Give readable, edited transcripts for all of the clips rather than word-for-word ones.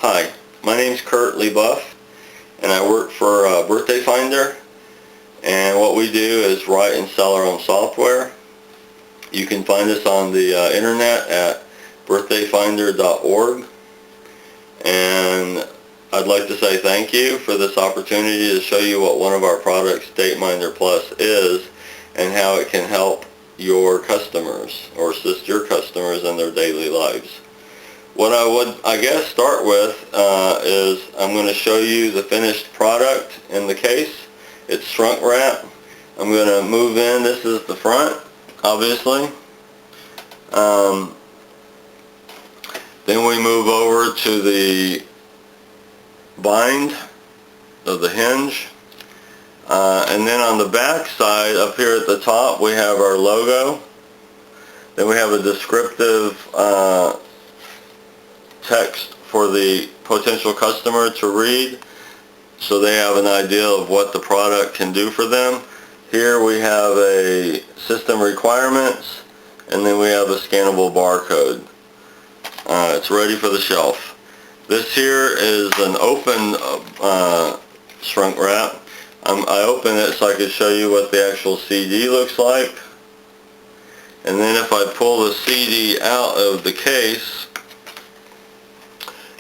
Hi, my name's Kurt LeBuff, and I work for Birthday Finder, and what we do is write and sell our own software. You can find us on the internet at birthdayfinder.org, and I'd like to say thank you for this opportunity to show you what one of our products, DateMinder Plus, is and how it can help your customers or assist your customers in their daily lives. What I would, I guess, start with is I'm going to show you the finished product in the case. It's shrunk wrap. I'm going to move in. This is the front, obviously. Then we move over to the bind of the hinge. And then on the back side, up here at the top, we have our logo. Then we have a descriptive text for the potential customer to read, so they have an idea of what the product can do for them. Here we have a system requirements, and then we have a scannable barcode. It's ready for the shelf. This here is an open shrunk wrap. I open it so I can show you what the actual CD looks like. And then if I pull the CD out of the case,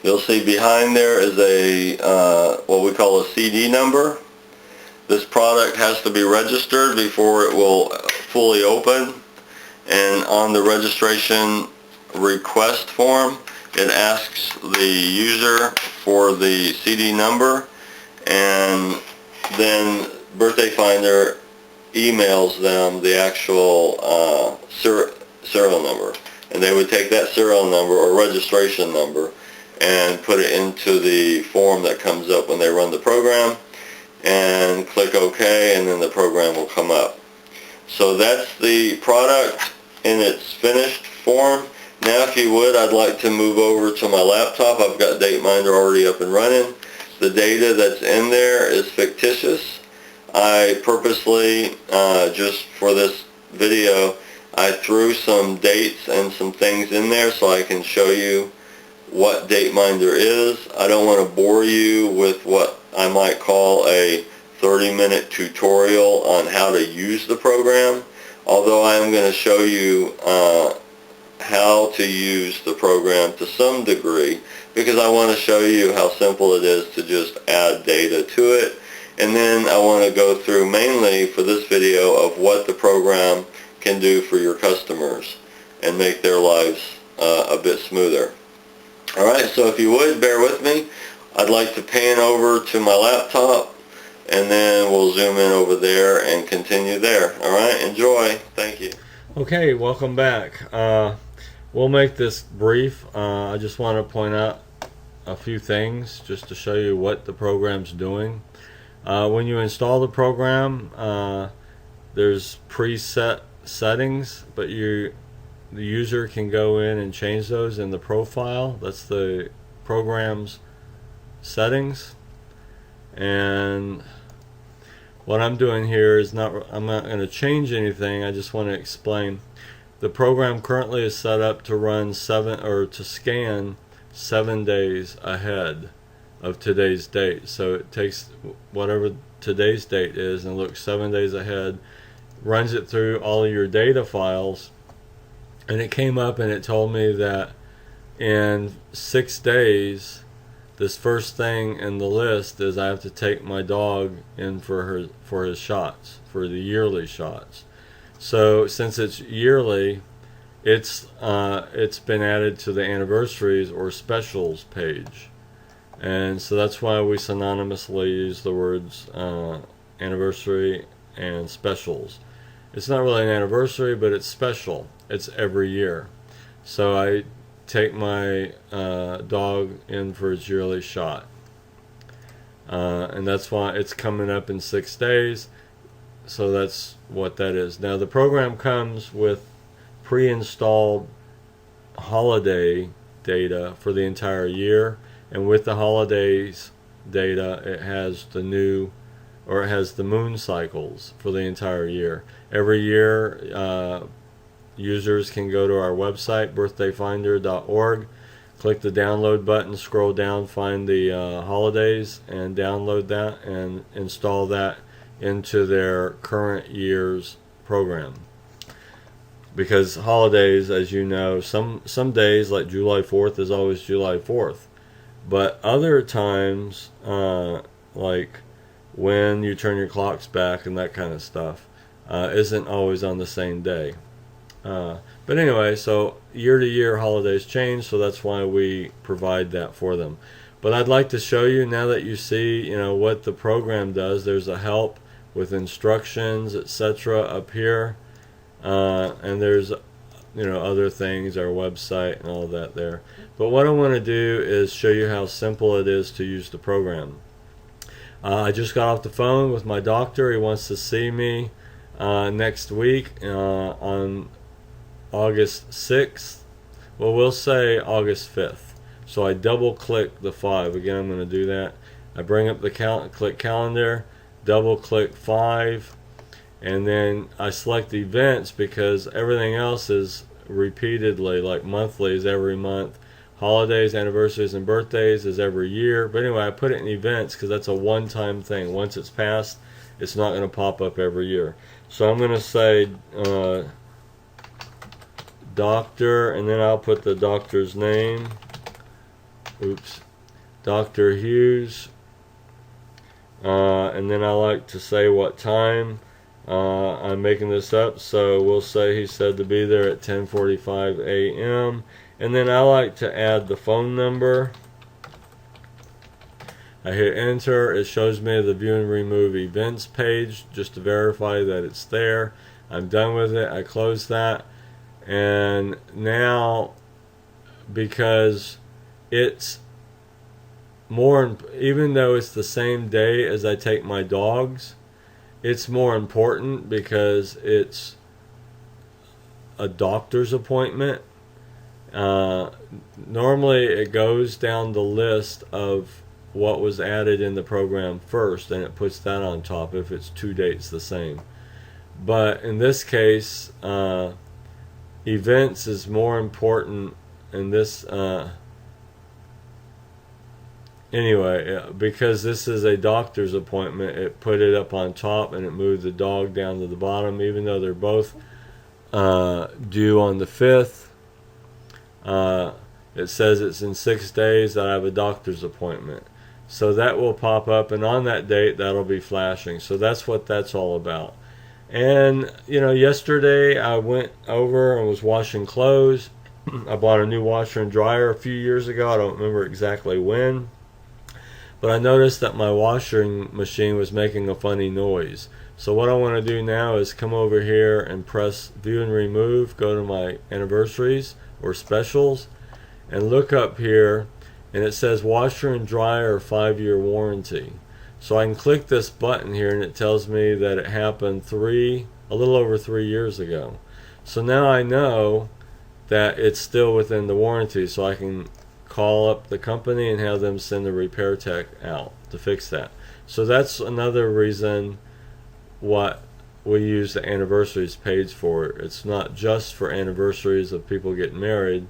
you'll see behind there is a what we call a CD number. This product has to be registered before it will fully open, and on the registration request form it asks the user for the CD number, and then Birthday Finder emails them the actual serial number, and they would take that serial number or registration number and put it into the form that comes up when they run the program, and click OK, and then the program will come up. So that's the product in its finished form. Now, if you would, I'd like to move over to my laptop. I've got DateMinder already up and running. The data that's in there is fictitious. I purposely, just for this video, I threw some dates and some things in there so I can show you what DateMinder is. I don't want to bore you with what I might call a 30-minute tutorial on how to use the program, although I am going to show you how to use the program to some degree, because I want to show you how simple it is to just add data to it. And then I want to go through mainly for this video of what the program can do for your customers and make their lives a bit smoother. Alright, so if you would, bear with me. I'd like to pan over to my laptop, and then we'll zoom in over there and continue there. Alright, enjoy. Thank you. Okay, welcome back. We'll make this brief. I just want to point out a few things just to show you what the program's doing. When you install the program, there's preset settings, but the user can go in and change those in the profile. That's the program's settings. And what I'm doing here is I'm not going to change anything. I just want to explain. The program currently is set up to run to scan 7 days ahead of today's date. So it takes whatever today's date is and looks 7 days ahead, runs it through all of your data files, and it came up and it told me that in 6 days, this first thing in the list is I have to take my dog in for his shots, for the yearly shots. So since it's yearly, it's been added to the anniversaries or specials page, and so that's why we synonymously use the words anniversary and specials. It's not really an anniversary, but it's special. It's every year. So I take my dog in for his yearly shot, and that's why it's coming up in 6 days. So that's what that is. Now the program comes with pre-installed holiday data for the entire year, and with the holidays data it has the moon cycles for the entire year. Every year users can go to our website birthdayfinder.org, click the download button, scroll down, find the holidays, and download that and install that into their current year's program. Because holidays, as you know, some days like July 4th is always July 4th, but other times like when you turn your clocks back and that kind of stuff isn't always on the same day. But anyway, so year to year holidays change, so that's why we provide that for them. But I'd like to show you, now that you see, what the program does. There's a help with instructions, etc. up here, and there's other things, our website and all that there. But what I want to do is show you how simple it is to use the program. I just got off the phone with my doctor. He wants to see me next week on August 6th. Well, we'll say August 5th. So I double click the 5. Again, I'm going to do that. I bring up the click calendar, double click 5, and then I select events because everything else is repeatedly, like monthly is every month, holidays, anniversaries, and birthdays is every year. But anyway, I put it in events because that's a one-time thing. Once it's passed, it's not going to pop up every year. So I'm going to say doctor, and then I'll put the doctor's name. Oops, Dr. Hughes. And then I like to say what time. I'm making this up, so we'll say he said to be there at 10:45 a.m. And then I like to add the phone number. I hit enter. It shows me the view and remove events page just to verify that it's there. I'm done with it. I close that. And now, because it's more, even though it's the same day as I take my dogs, it's more important because it's a doctor's appointment. Normally it goes down the list of what was added in the program first, and it puts that on top if it's two dates the same. But in this case, events is more important in this anyway, because this is a doctor's appointment, it put it up on top and it moved the dog down to the bottom, even though they're both due on the 5th. It says it's in 6 days that I have a doctor's appointment. So that will pop up, and on that date that'll be flashing. So that's what that's all about. And yesterday I went over and was washing clothes. I bought a new washer and dryer a few years ago. I don't remember exactly when, but I noticed that my washing machine was making a funny noise. So what I want to do now is come over here and press view and remove, go to my anniversaries or specials, and look up here, and it says washer and dryer 5-year warranty. So I can click this button here and it tells me that it happened a little over 3 years ago. So now I know that it's still within the warranty, so I can call up the company and have them send a repair tech out to fix that. So that's another reason what we use the anniversaries page for. It's not just for anniversaries of people getting married,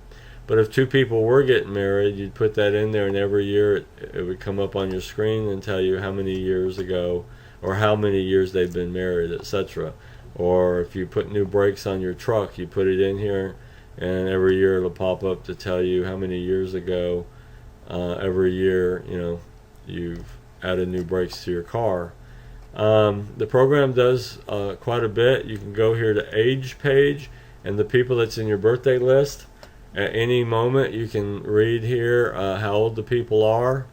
but if two people were getting married, you'd put that in there, and every year it would come up on your screen and tell you how many years ago or how many years they've been married, etc. Or if you put new brakes on your truck, you put it in here, and every year it'll pop up to tell you how many years ago every year you've added new brakes to your car. The program does quite a bit. You can go here to age page, and the people that's in your birthday list, at any moment you can read here how old the people are.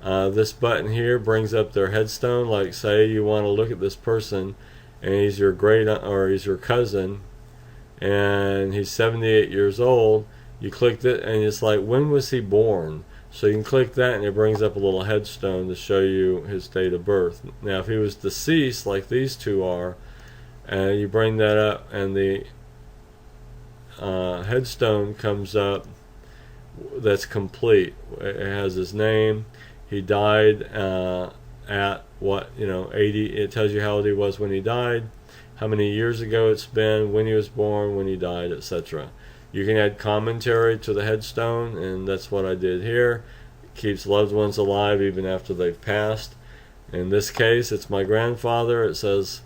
This button here brings up their headstone. Like, say you want to look at this person and he's your he's your cousin and he's 78 years old. You click it and it's like, when was he born? So you can click that and it brings up a little headstone to show you his date of birth. Now if he was deceased like these two are, you bring that up and the headstone comes up that's complete. It has his name. He died at 80. It tells you how old he was when he died, how many years ago it's been, when he was born, when he died, etc. You can add commentary to the headstone, and that's what I did here. It keeps loved ones alive even after they've passed. In this case, it's my grandfather. It says,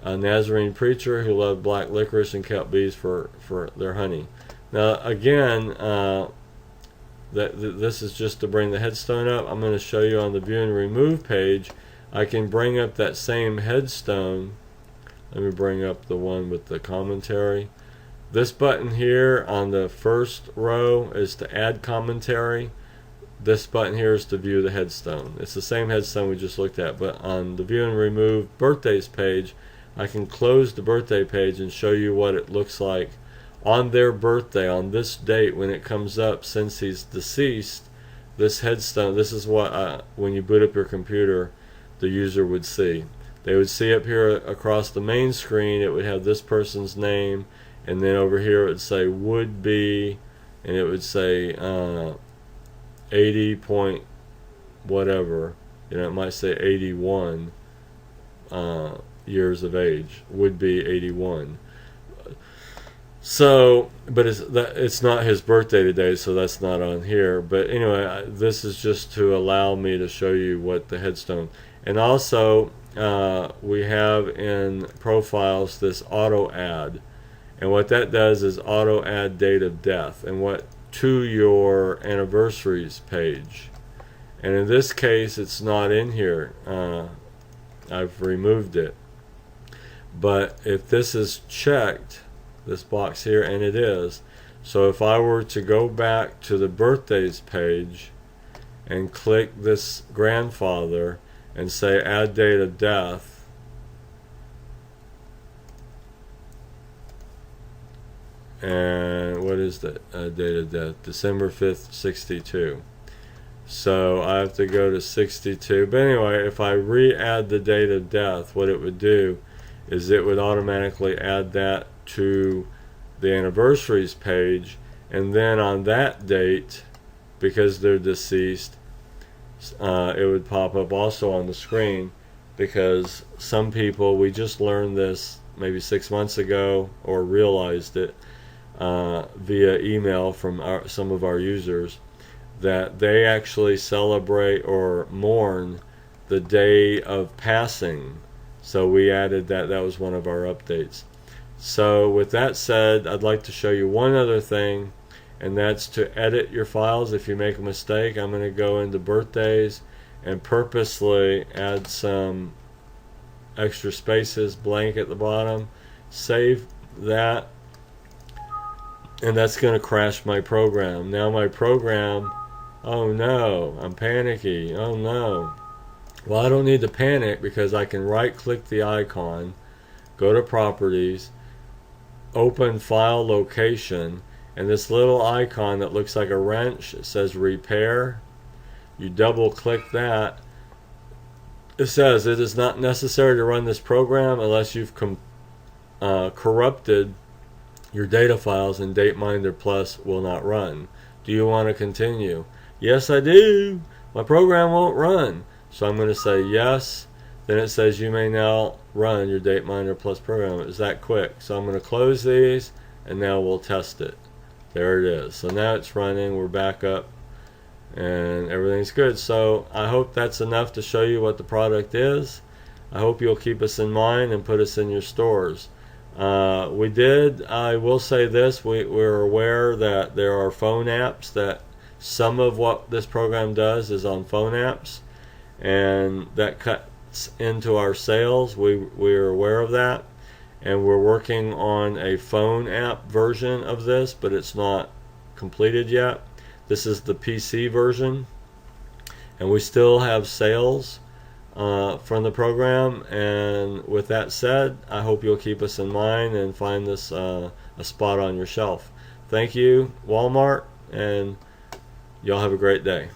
a Nazarene preacher who loved black licorice and kept bees for their honey. Now, again, this is just to bring the headstone up. I'm going to show you on the View and Remove page. I can bring up that same headstone. Let me bring up the one with the commentary. This button here on the first row is to add commentary. This button here is to view the headstone. It's the same headstone we just looked at, but on the View and Remove Birthdays page, I can close the birthday page and show you what it looks like on their birthday, on this date when it comes up since he's deceased. This headstone, this is what, when you boot up your computer, the user would see. They would see up here across the main screen, it would have this person's name, and then over here it would say would be, and it would say 80 point whatever, it might say 81 years of age, would be 81. So, but it's not his birthday today, so that's not on here. But anyway, this is just to allow me to show you what the headstone. And also, we have in profiles this auto add, and what that does is auto add date of death and what to your anniversaries page. And in this case, it's not in here. I've removed it. But if this is checked, this box here, and it is, so if I were to go back to the birthdays page and click this grandfather and say add date of death, and what is the date of death? December 5th, 62. So I have to go to 62. But anyway, if I re-add the date of death, what it would do is it would automatically add that to the anniversaries page, and then on that date, because they're deceased, it would pop up also on the screen, because some people, we just learned this maybe 6 months ago, or realized it via email from some of our users, that they actually celebrate or mourn the day of passing. So we added that. That was one of our updates. So with that said, I'd like to show you one other thing, and that's to edit your files. If you make a mistake, I'm going to go into birthdays and purposely add some extra spaces, blank at the bottom, save that, and that's going to crash my program. Now my program, oh no, I'm panicky, oh no. Well, I don't need to panic, because I can right click the icon, go to properties, open file location, and this little icon that looks like a wrench, it says repair. You double click that. It says it is not necessary to run this program unless you've corrupted your data files, and DateMinder Plus will not run. Do you want to continue? Yes, I do. My program won't run. So I'm going to say yes. Then it says you may now run your DateMinder Plus program. It was that quick. So I'm going to close these, and now we'll test it. There it is. So now it's running. We're back up, and everything's good. So I hope that's enough to show you what the product is. I hope you'll keep us in mind and put us in your stores. I will say this, we're aware that there are phone apps, that some of what this program does is on phone apps, and that cuts into our sales. We're aware of that, and we're working on a phone app version of this, but it's not completed yet. This is the PC version, and we still have sales from the program. And with that said, I hope you'll keep us in mind and find this a spot on your shelf. Thank you, Walmart, and y'all have a great day.